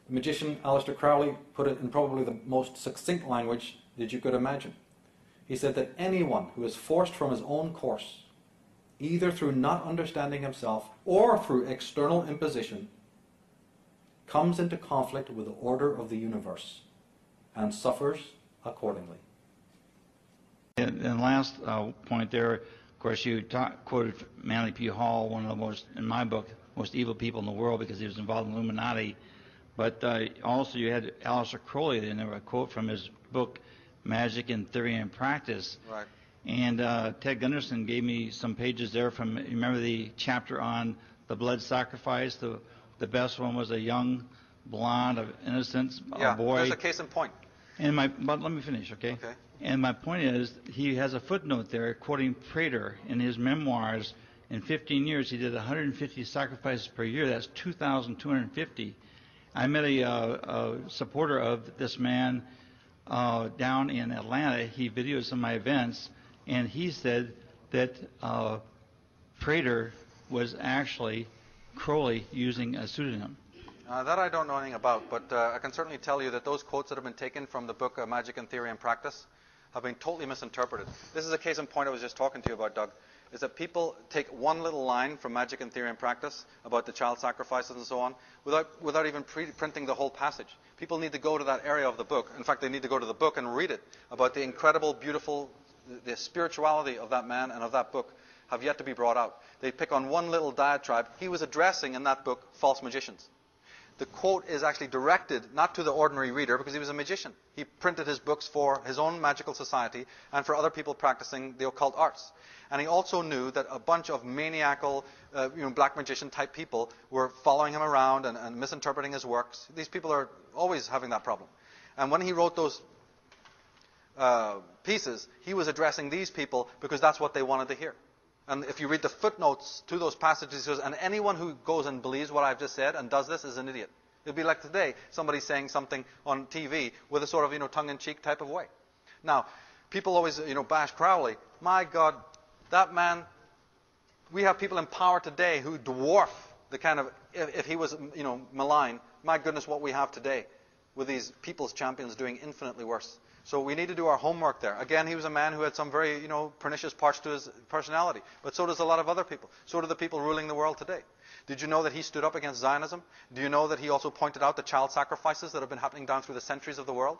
The magician Alistair Crowley put it in probably the most succinct language that you could imagine. He said that anyone who is forced from his own course, either through not understanding himself or through external imposition, comes into conflict with the order of the universe and suffers accordingly. And last point there, of course, you quoted Manly P. Hall, one of the most, in my book, most evil people in the world because he was involved in Illuminati. But also you had Alistair Krouliju in there, a quote from his book, Magic in Theory and Practice. Right. And Ted Gunderson gave me some pages there from, you remember the chapter on the blood sacrifice? The best one was a young, blonde, of innocence, yeah, a boy. there's a case in point. And but let me finish, okay? Okay. And my point is, he has a footnote there quoting Prater in his memoirs. In 15 years, he did 150 sacrifices per year. That's 2,250. I met a supporter of this man down in Atlanta. He videoed some of my events, and he said that Prater was actually Crowley using a pseudonym. That I don't know anything about, but I can certainly tell you that those quotes that have been taken from the book Magic in Theory and Practice have been totally misinterpreted. This is a case in point I was just talking to you about, Doug, is that people take one little line from Magic in Theory and Practice about the child sacrifices and so on without even printing the whole passage. People need to go to that area of the book. In fact, they need to go to the book and read it about the incredible, beautiful, the spirituality of that man and of that book have yet to be brought out. They pick on one little diatribe. He was addressing in that book false magicians. The quote is actually directed not to the ordinary reader because he was a magician. He printed his books for his own magical society and for other people practicing the occult arts. And he also knew that a bunch of maniacal, black magician type people were following him around and misinterpreting his works. These people are always having that problem. And when he wrote those pieces, he was addressing these people because that's what they wanted to hear. And if you read the footnotes to those passages, it says, and anyone who goes and believes what I've just said and does this is an idiot. It'll be like today, somebody saying something on TV with a sort of, tongue-in-cheek type of way. Now, people always, bash Crowley. My God, that man, we have people in power today who dwarf the kind of, if he was, malign, my goodness, what we have today with these people's champions doing infinitely worse. So we need to do our homework there. Again, he was a man who had some very, pernicious parts to his personality. But so does a lot of other people. So do the people ruling the world today. Did you know that he stood up against Zionism? Do you know that he also pointed out the child sacrifices that have been happening down through the centuries of the world?